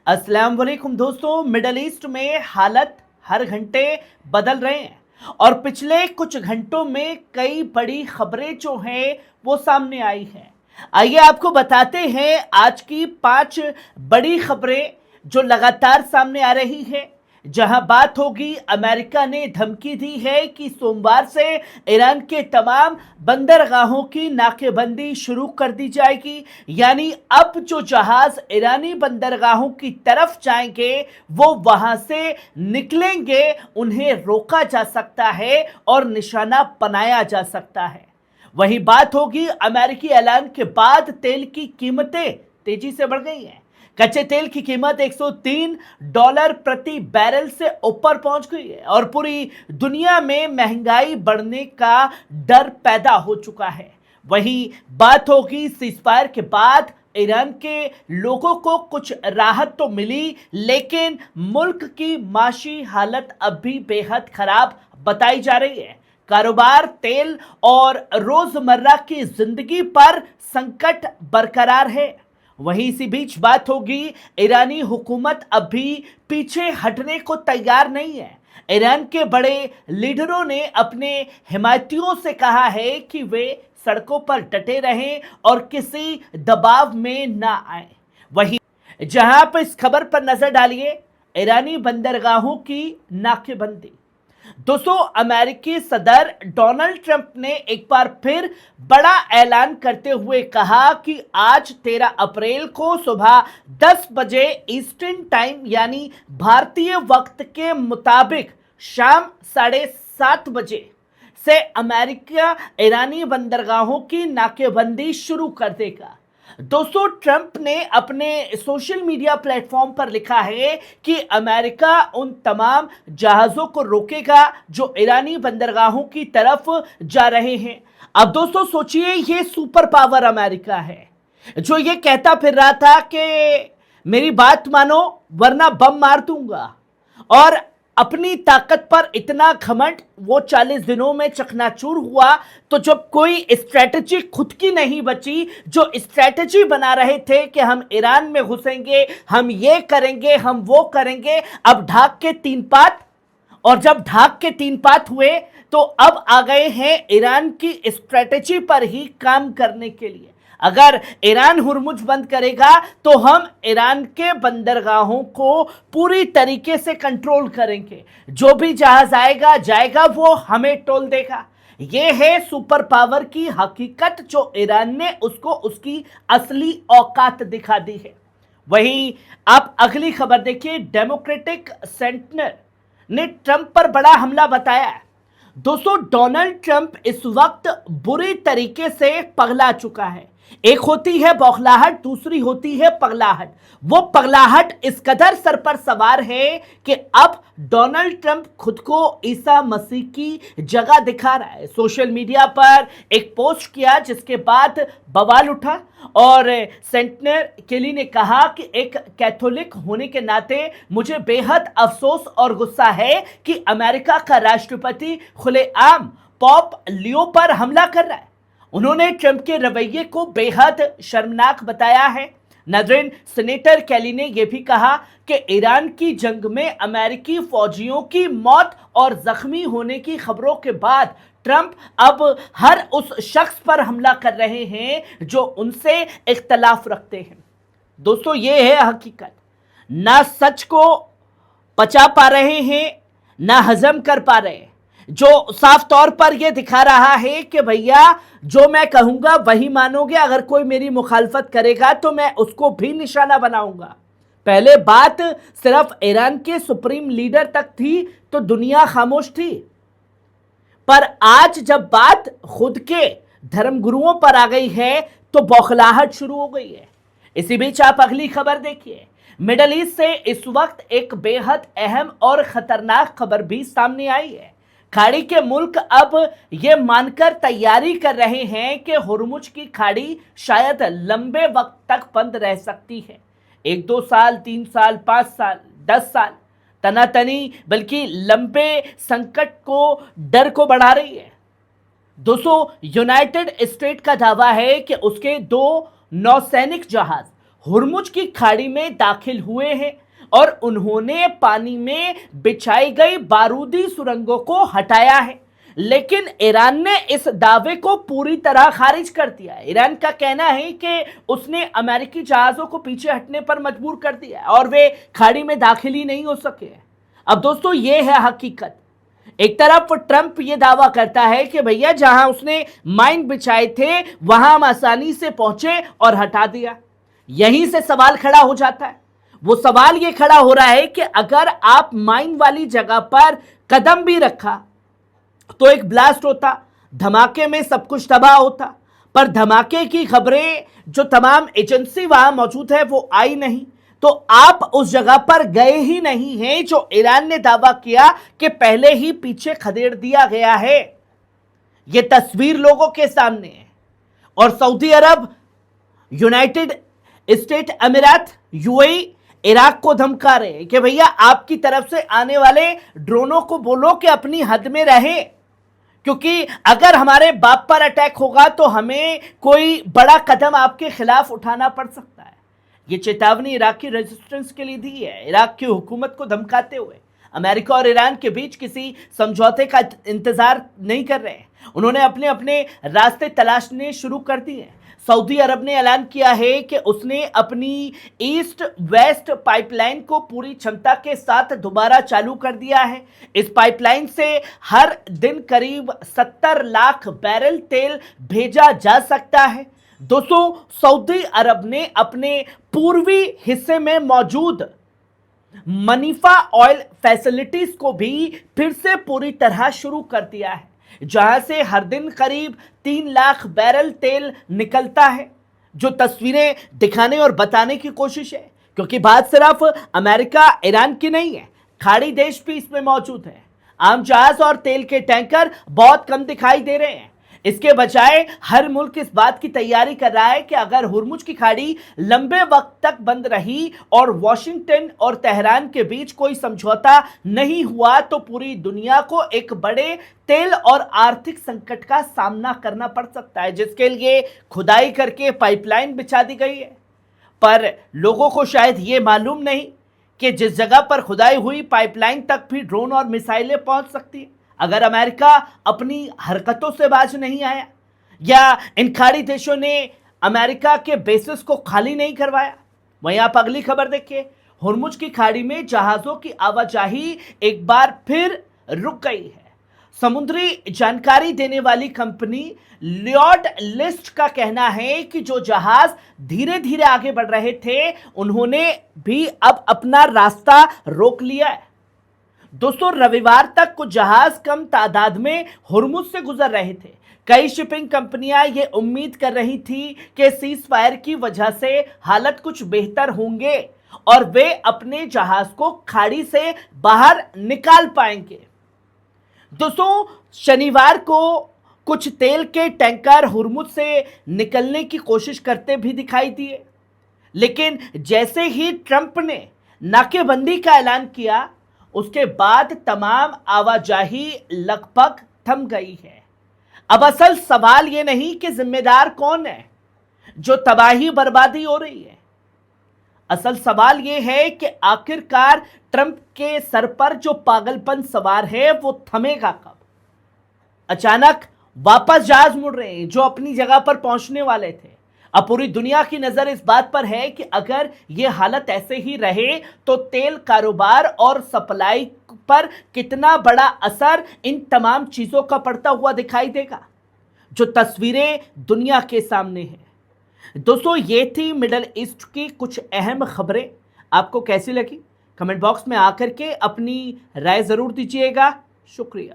अस्सलाम वालेकुम दोस्तों। मिडल ईस्ट में हालत हर घंटे बदल रहे हैं और पिछले कुछ घंटों में कई बड़ी खबरें जो हैं वो सामने आई हैं। आइए आपको बताते हैं आज की 5 बड़ी खबरें जो लगातार सामने आ रही हैं। जहां बात होगी, अमेरिका ने धमकी दी है कि सोमवार से ईरान के तमाम बंदरगाहों की नाकेबंदी शुरू कर दी जाएगी। यानी अब जो जहाज ईरानी बंदरगाहों की तरफ जाएंगे वो वहां से निकलेंगे, उन्हें रोका जा सकता है और निशाना बनाया जा सकता है। वही बात होगी, अमेरिकी ऐलान के बाद तेल की कीमतें तेजी से बढ़ गई हैं। कच्चे तेल की कीमत $103 प्रति बैरल से ऊपर पहुंच गई है और पूरी दुनिया में महंगाई बढ़ने का डर पैदा हो चुका है। वही बात होगी, सीज़फायर के बाद ईरान के लोगों को कुछ राहत तो मिली, लेकिन मुल्क की माशी हालत अब भी बेहद खराब बताई जा रही है। कारोबार, तेल और रोजमर्रा की जिंदगी पर संकट बरकरार है। वहीं इसी बीच बात होगी, ईरानी हुकूमत अभी पीछे हटने को तैयार नहीं है। ईरान के बड़े लीडरों ने अपने हिमायतियों से कहा है कि वे सड़कों पर डटे रहें और किसी दबाव में ना आए। वहीं जहां आप इस खबर पर नजर डालिए, ईरानी बंदरगाहों की नाकेबंदी। दोस्तों, अमेरिकी सदर डोनाल्ड ट्रंप ने एक बार फिर बड़ा ऐलान करते हुए कहा कि आज 13 अप्रैल को सुबह 10 बजे ईस्टर्न टाइम यानी भारतीय वक्त के मुताबिक शाम 7:30 बजे से अमेरिका ईरानी बंदरगाहों की नाकेबंदी शुरू कर देगा। दोस्तों, ट्रंप ने अपने सोशल मीडिया प्लेटफॉर्म पर लिखा है कि अमेरिका उन तमाम जहाज़ों को रोकेगा जो ईरानी बंदरगाहों की तरफ जा रहे हैं। अब दोस्तों सोचिए, ये सुपर पावर अमेरिका है जो ये कहता फिर रहा था कि मेरी बात मानो वरना बम मार दूंगा, और अपनी ताकत पर इतना घमंड वो 40 दिनों में चकनाचूर हुआ। तो जब कोई स्ट्रेटजी खुद की नहीं बची, जो स्ट्रेटजी बना रहे थे कि हम ईरान में घुसेंगे, हम ये करेंगे, हम वो करेंगे, अब ढाक के 3 पात, और जब ढाक के 3 पात हुए तो अब आ गए हैं ईरान की स्ट्रेटजी पर ही काम करने के लिए। अगर ईरान हुरमुज बंद करेगा तो हम ईरान के बंदरगाहों को पूरी तरीके से कंट्रोल करेंगे। जो भी जहाज आएगा जाएगा वो हमें टोल देगा। ये है सुपर पावर की हकीकत जो ईरान ने उसको उसकी असली औकात दिखा दी है। वहीं आप अगली खबर देखिए, डेमोक्रेटिक सेंटिनल ने ट्रंप पर बड़ा हमला बताया है। दोस्तों, डोनाल्ड ट्रंप इस वक्त बुरी तरीके से पगला चुका है। एक होती है बौखलाहट, दूसरी होती है पगलाहट। वो पगलाहट इस कदर सर पर सवार है कि अब डोनाल्ड ट्रंप खुद को ईसा मसीह की जगह दिखा रहा है। सोशल मीडिया पर एक पोस्ट किया जिसके बाद बवाल उठा और सेंटिनल केली ने कहा कि एक कैथोलिक होने के नाते मुझे बेहद अफसोस और गुस्सा है कि अमेरिका का राष्ट्रपति खुलेआम पॉप लियो पर हमला कर रहा है। उन्होंने ट्रंप के रवैये को बेहद शर्मनाक बताया है। नाज़रीन, सेनेटर केली ने यह भी कहा कि ईरान की जंग में अमेरिकी फौजियों की मौत और जख्मी होने की खबरों के बाद ट्रंप अब हर उस शख्स पर हमला कर रहे हैं जो उनसे इख्तलाफ रखते हैं। दोस्तों, ये है हकीकत। ना सच को पचा पा रहे हैं, ना हजम कर पा रहे हैं, जो साफ तौर पर यह दिखा रहा है कि भैया जो मैं कहूंगा वही मानोगे, अगर कोई मेरी मुखालफत करेगा तो मैं उसको भी निशाना बनाऊंगा। पहले बात सिर्फ ईरान के सुप्रीम लीडर तक थी तो दुनिया खामोश थी, पर आज जब बात खुद के धर्मगुरुओं पर आ गई है तो बौखलाहट शुरू हो गई है। इसी बीच आप अगली खबर देखिए, मिडल ईस्ट से इस वक्त एक बेहद अहम और खतरनाक खबर भी सामने आई है। खाड़ी के मुल्क अब ये मानकर तैयारी कर रहे हैं कि हुरमुज की खाड़ी शायद लंबे वक्त तक बंद रह सकती है। 1-2 साल, 3 साल, 5 साल, 10 साल, तनातनी बल्कि लंबे संकट को, डर को बढ़ा रही है। दोस्तों, यूनाइटेड स्टेट का दावा है कि उसके 2 नौसैनिक जहाज हुर्मुज की खाड़ी में दाखिल हुए हैं और उन्होंने पानी में बिछाई गई बारूदी सुरंगों को हटाया है। लेकिन ईरान ने इस दावे को पूरी तरह खारिज कर दिया है। ईरान का कहना है कि उसने अमेरिकी जहाजों को पीछे हटने पर मजबूर कर दिया है और वे खाड़ी में दाखिल ही नहीं हो सके। अब दोस्तों, ये है हकीकत। एक तरफ ट्रंप ये दावा करता है कि भैया जहां उसने माइन बिछाए थे वहां हम आसानी से पहुंचे और हटा दिया। यहीं से सवाल खड़ा हो जाता है। वो सवाल ये खड़ा हो रहा है कि अगर आप माइन वाली जगह पर कदम भी रखा तो एक ब्लास्ट होता, धमाके में सब कुछ तबाह होता, पर धमाके की खबरें जो तमाम एजेंसी वहां मौजूद है वो आई नहीं। तो आप उस जगह पर गए ही नहीं हैं जो ईरान ने दावा किया कि पहले ही पीछे खदेड़ दिया गया है। यह तस्वीर लोगों के सामने है। और सऊदी अरब, यूनाइटेड स्टेट अमीरात, यूएई इराक को धमका रहे हैं कि भैया आपकी तरफ से आने वाले ड्रोनों को बोलो कि अपनी हद में रहे, क्योंकि अगर हमारे बाप पर अटैक होगा तो हमें कोई बड़ा कदम आपके खिलाफ उठाना पड़ सकता है। ये चेतावनी इराकी रेजिस्टेंस के लिए दी है। इराक की हुकूमत को धमकाते हुए अमेरिका और ईरान के बीच किसी समझौते का इंतजार नहीं कर रहे हैं। उन्होंने अपने अपने रास्ते तलाशने शुरू कर दिए हैं। सऊदी अरब ने ऐलान किया है कि उसने अपनी ईस्ट वेस्ट पाइपलाइन को पूरी क्षमता के साथ दोबारा चालू कर दिया है। इस पाइपलाइन से हर दिन करीब 70 लाख बैरल तेल भेजा जा सकता है। दोस्तों, सऊदी अरब ने अपने पूर्वी हिस्से में मौजूद मनीफा ऑयल फैसिलिटीज को भी फिर से पूरी तरह शुरू कर दिया है, जहां से हर दिन करीब 3 लाख बैरल तेल निकलता है। जो तस्वीरें दिखाने और बताने की कोशिश है, क्योंकि बात सिर्फ अमेरिका ईरान की नहीं है, खाड़ी देश भी इसमें मौजूद है। आम जहाज और तेल के टैंकर बहुत कम दिखाई दे रहे हैं। इसके बजाय हर मुल्क इस बात की तैयारी कर रहा है कि अगर हुर्मुज की खाड़ी लंबे वक्त तक बंद रही और वॉशिंगटन और तेहरान के बीच कोई समझौता नहीं हुआ तो पूरी दुनिया को एक बड़े तेल और आर्थिक संकट का सामना करना पड़ सकता है, जिसके लिए खुदाई करके पाइपलाइन बिछा दी गई है। पर लोगों को शायद ये मालूम नहीं कि जिस जगह पर खुदाई हुई पाइपलाइन तक भी ड्रोन और मिसाइलें पहुंच सकती है। अगर अमेरिका अपनी हरकतों से बाज नहीं आया या इन खाड़ी देशों ने अमेरिका के बेसिस को खाली नहीं करवाया। वहीं आप अगली खबर देखिए, हुर्मुज की खाड़ी में जहाजों की आवाजाही एक बार फिर रुक गई है। समुद्री जानकारी देने वाली कंपनी लियोड लिस्ट का कहना है कि जो जहाज धीरे धीरे आगे बढ़ रहे थे उन्होंने भी अब अपना रास्ता रोक लिया है। दोस्तों, रविवार तक कुछ जहाज कम तादाद में हुर्मुज से गुजर रहे थे। कई शिपिंग कंपनियां ये उम्मीद कर रही थी कि सीज फायर की वजह से हालात कुछ बेहतर होंगे और वे अपने जहाज को खाड़ी से बाहर निकाल पाएंगे। दोस्तों, शनिवार को कुछ तेल के टैंकर हुर्मुज से निकलने की कोशिश करते भी दिखाई दिए, लेकिन जैसे ही ट्रंप ने नाकेबंदी का ऐलान किया उसके बाद तमाम आवाजाही लगभग थम गई है। अब असल सवाल यह नहीं कि जिम्मेदार कौन है जो तबाही बर्बादी हो रही है। असल सवाल यह है कि आखिरकार ट्रंप के सर पर जो पागलपन सवार है वो थमेगा कब। अचानक वापस जहाज मुड़ रहे हैं जो अपनी जगह पर पहुंचने वाले थे। अब पूरी दुनिया की नजर इस बात पर है कि अगर ये हालत ऐसे ही रहे तो तेल कारोबार और सप्लाई पर कितना बड़ा असर इन तमाम चीजों का पड़ता हुआ दिखाई देगा, जो तस्वीरें दुनिया के सामने हैं। दोस्तों, ये थी मिडल ईस्ट की कुछ अहम खबरें। आपको कैसी लगी कमेंट बॉक्स में आकर के अपनी राय जरूर दीजिएगा। शुक्रिया।